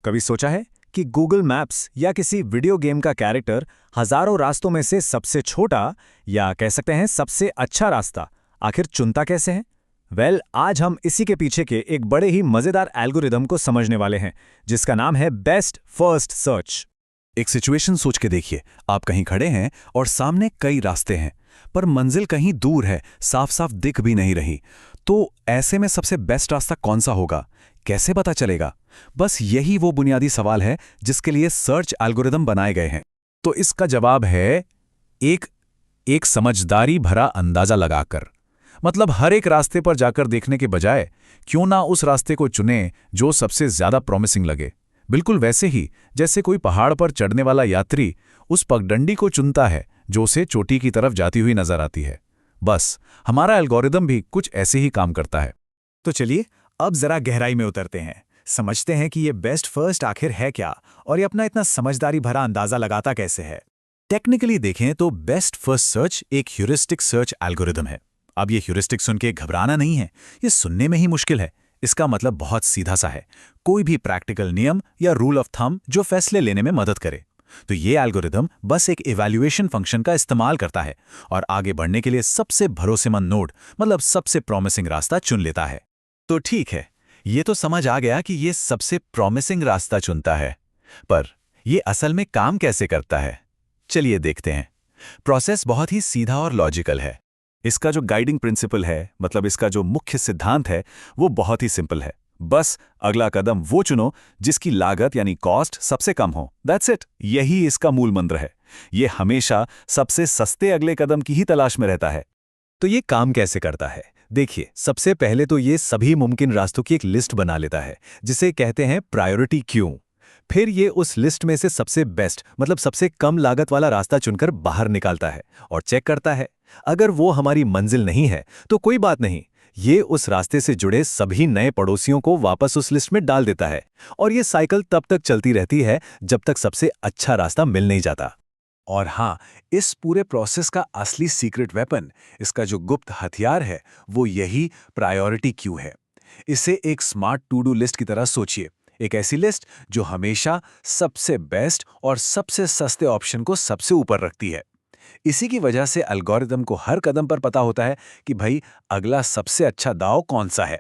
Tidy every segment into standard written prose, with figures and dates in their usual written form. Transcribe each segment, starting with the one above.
कभी सोचा है कि गूगल मैप्स या किसी वीडियो गेम का कैरेक्टर हजारों रास्तों में से सबसे छोटा या कह सकते हैं सबसे अच्छा रास्ता आखिर चुनता कैसे है? आज हम इसी के पीछे के एक बड़े ही मजेदार एल्गोरिदम को समझने वाले हैं, जिसका नाम है बेस्ट फर्स्ट सर्च। एक सिचुएशन सोच के देखिए, आप कहीं खड़े हैं और सामने कई रास्ते हैं, पर मंजिल कहीं दूर है, साफ साफ दिख भी नहीं रही। तो ऐसे में सबसे बेस्ट रास्ता कौन सा होगा, कैसे पता चलेगा? बस यही वो बुनियादी सवाल है जिसके लिए सर्च एल्गोरिदम बनाए गए हैं। तो इसका जवाब है एक एक समझदारी भरा अंदाजा लगाकर। मतलब हर एक रास्ते पर जाकर देखने के बजाय क्यों ना उस रास्ते को चुनें जो सबसे ज्यादा प्रॉमिसिंग लगे। बिल्कुल वैसे ही जैसे कोई पहाड़ पर चढ़ने वाला यात्री उस पगडंडी को चुनता है जो उसे चोटी की तरफ जाती हुई नजर आती है। बस हमारा एल्गोरिदम भी कुछ ऐसे ही काम करता है। तो चलिए अब जरा गहराई में उतरते हैं, समझते हैं कि ये बेस्ट फर्स्ट आखिर है क्या और ये अपना इतना समझदारी भरा अंदाजा लगाता कैसे है। टेक्निकली देखें तो बेस्ट फर्स्ट सर्च एक ह्यूरिस्टिक सर्च एल्गोरिदम है। अब ये ह्यूरिस्टिक सुन के घबराना नहीं है, ये सुनने में ही मुश्किल है। इसका मतलब बहुत सीधा सा है, कोई भी प्रैक्टिकल नियम या रूल ऑफ थंब जो फैसले लेने में मदद करे। तो ये एल्गोरिदम बस एक इवैल्यूएशन फंक्शन का इस्तेमाल करता है और आगे बढ़ने के लिए सबसे भरोसेमंद नोड, मतलब सबसे प्रॉमिसिंग रास्ता चुन लेता है। तो ठीक है, ये तो समझ आ गया कि ये सबसे प्रॉमिसिंग रास्ता चुनता है, पर ये असल में काम कैसे करता है? चलिए देखते हैं। प्रोसेस बहुत ही सीधा और लॉजिकल है। इसका जो गाइडिंग प्रिंसिपल है, मतलब इसका जो मुख्य सिद्धांत है, वो बहुत ही सिंपल है। बस अगला कदम वो चुनो जिसकी लागत यानी कॉस्ट सबसे कम हो। दैट्स इट, यही इसका मूल मंत्र है। ये हमेशा सबसे सस्ते अगले कदम की ही तलाश में रहता है। तो ये काम कैसे करता है? देखिए, सबसे पहले तो ये सभी मुमकिन रास्तों की एक लिस्ट बना लेता है, जिसे कहते हैं प्रायोरिटी क्यू। फिर ये उस लिस्ट में से सबसे बेस्ट, मतलब सबसे कम लागत वाला रास्ता चुनकर बाहर निकालता है और चेक करता है। अगर वो हमारी मंजिल नहीं है तो कोई बात नहीं, ये उस रास्ते से जुड़े सभी नए पड़ोसियों को वापस उस लिस्ट में डाल देता है। और ये साइकिल तब तक चलती रहती है जब तक सबसे अच्छा रास्ता मिल नहीं जाता। और हाँ, इस पूरे प्रोसेस का असली सीक्रेट वेपन, इसका जो गुप्त हथियार है, वो यही प्रायोरिटी क्यू है। इसे एक स्मार्ट टू डू लिस्ट की तरह सोचिए, एक ऐसी लिस्ट जो हमेशा सबसे बेस्ट और सबसे सस्ते ऑप्शन को सबसे ऊपर रखती है। इसी की वजह से एल्गोरिदम को हर कदम पर पता होता है कि भाई अगला सबसे अच्छा दांव कौन सा है।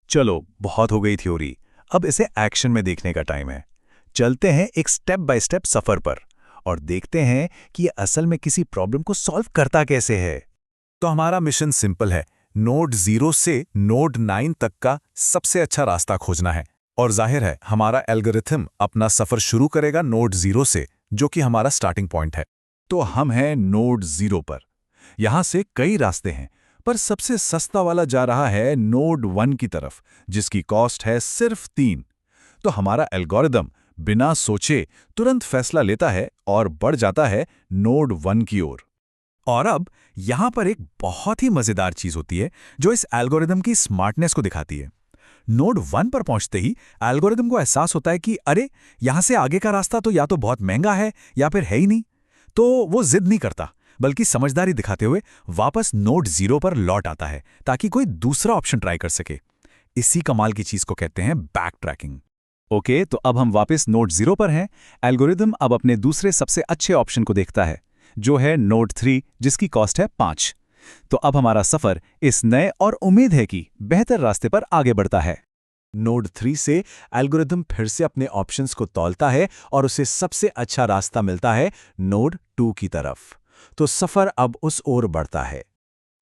चलो, बहुत हो गई थ्योरी, अब इसे एक्शन में देखने का टाइम है। चलते हैं एक स्टेप बाय स्टेप सफर पर और देखते हैं कि ये असल में किसी प्रॉब्लम को सॉल्व करता कैसे है। तो हमारा मिशन सिंपल है, नोड 0 से नोड 9 तक का सबसे अच्छा रास्ता खोजना है। और जाहिर है हमारा एल्गोरिथम अपना सफर शुरू करेगा नोड 0 से, जो कि हमारा स्टार्टिंग पॉइंट है। तो हम हैं नोड 0 पर। यहां से कई रास्ते हैं, पर सबसे सस्ता वाला जा रहा है नोड 1 की तरफ, जिसकी कॉस्ट है सिर्फ 3। तो हमारा एल्गोरिदम बिना सोचे तुरंत फैसला लेता है और बढ़ जाता है नोड 1 की ओर। और अब यहां पर एक बहुत ही मजेदार चीज होती है जो इस एल्गोरिदम की स्मार्टनेस को दिखाती है। नोड 1 पर पहुंचते ही एल्गोरिदम को एहसास होता है कि अरे, यहां से आगे का रास्ता तो या तो बहुत महंगा है या फिर है ही नहीं। तो वो जिद नहीं करता, बल्कि समझदारी दिखाते हुए वापस नोड 0 पर लौट आता है ताकि कोई दूसरा ऑप्शन ट्राई कर सके। इसी कमाल की चीज को कहते हैं बैक ट्रैकिंग। ओके, तो अब हम वापस नोड 0 पर हैं। एल्गोरिदम अब अपने दूसरे सबसे अच्छे ऑप्शन को देखता है, जो है नोड 3, जिसकी कॉस्ट है 5। तो अब हमारा सफर इस नए और उम्मीद है कि बेहतर रास्ते पर आगे बढ़ता है। नोड 3 से एल्गोरिदम फिर से अपने ऑप्शंस को तौलता है और उसे सबसे अच्छा रास्ता मिलता है नोड 2 की तरफ। तो सफर अब उस ओर बढ़ता है।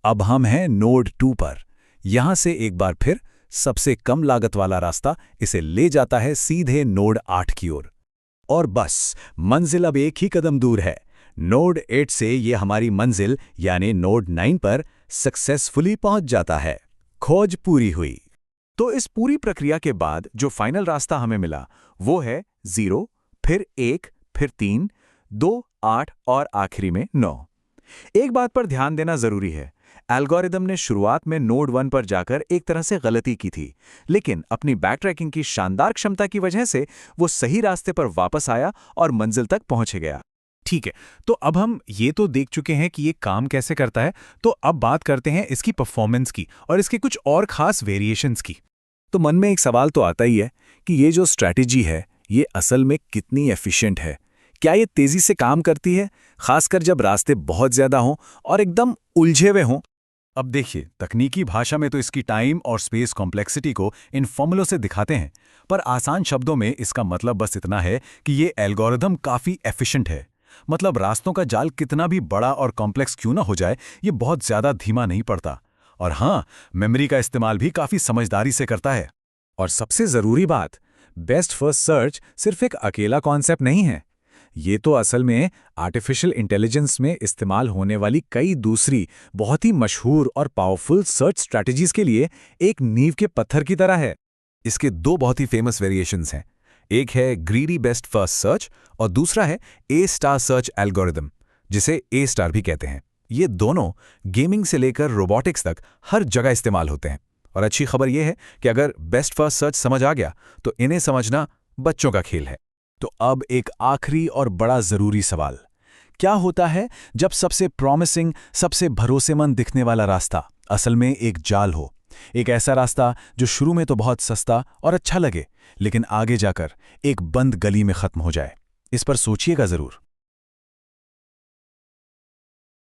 अब हम हैं नोड 2 पर। यहां से एक बार फिर सबसे कम लागत वाला रास्ता इसे ले जाता है सीधे नोड 8 की ओर। और बस मंजिल अब एक ही कदम दूर है। नोड 8 से ये हमारी मंजिल यानी नोड 9 पर सक्सेसफुली पहुंच जाता है। खोज पूरी हुई। तो इस पूरी प्रक्रिया के बाद जो फाइनल रास्ता हमें मिला वो है 0, फिर 1, फिर 3, 2, 8 और आखिरी में 9। एक बात पर ध्यान देना जरूरी है, एल्गोरिदम ने शुरुआत में नोड 1 पर जाकर एक तरह से गलती की थी, लेकिन अपनी बैक ट्रैकिंग की शानदार क्षमता की वजह से वो सही रास्ते पर वापस आया और मंजिल तक पहुंच गया। ठीक है, तो अब हम ये तो देख चुके हैं कि ये काम कैसे करता है, तो अब बात करते हैं इसकी परफॉर्मेंस की और इसके कुछ और खास वेरिएशंस की। तो मन में एक सवाल तो आता ही है कि ये जो स्ट्रैटेजी है, ये असल में कितनी एफिशिएंट है? क्या ये तेजी से काम करती है, खासकर जब रास्ते बहुत ज्यादा हों और एकदम उलझे हुए हों? अब देखिए, तकनीकी भाषा में तो इसकी टाइम और स्पेस कॉम्प्लेक्सिटी को इन फॉर्मूलों से दिखाते हैं, पर आसान शब्दों में इसका मतलब बस इतना है कि ये एल्गोरिदम काफ़ी एफिशिएंट है। मतलब रास्तों का जाल कितना भी बड़ा और कॉम्प्लेक्स क्यों ना हो जाए, ये बहुत ज़्यादा धीमा नहीं पड़ता। और हाँ, मेमोरी का इस्तेमाल भी काफ़ी समझदारी से करता है। और सबसे ज़रूरी बात, बेस्ट फर्स्ट सर्च सिर्फ एक अकेला कॉन्सेप्ट नहीं है। ये तो असल में आर्टिफिशियल इंटेलिजेंस में इस्तेमाल होने वाली कई दूसरी बहुत ही मशहूर और पावरफुल सर्च स्ट्रैटेजीज के लिए एक नींव के पत्थर की तरह है। इसके दो बहुत ही फेमस वेरिएशंस हैं। एक है ग्रीडी बेस्ट फर्स्ट सर्च और दूसरा है ए स्टार सर्च एल्गोरिदम, जिसे ए स्टार भी कहते हैं। ये दोनों गेमिंग से लेकर रोबोटिक्स तक हर जगह इस्तेमाल होते हैं। और अच्छी खबर यह है कि अगर बेस्ट फर्स्ट सर्च समझ आ गया तो इन्हें समझना बच्चों का खेल है। तो अब एक आखिरी और बड़ा जरूरी सवाल, क्या होता है जब सबसे प्रॉमिसिंग, सबसे भरोसेमंद दिखने वाला रास्ता असल में एक जाल हो? एक ऐसा रास्ता जो शुरू में तो बहुत सस्ता और अच्छा लगे, लेकिन आगे जाकर एक बंद गली में खत्म हो जाए। इस पर सोचिएगा जरूर।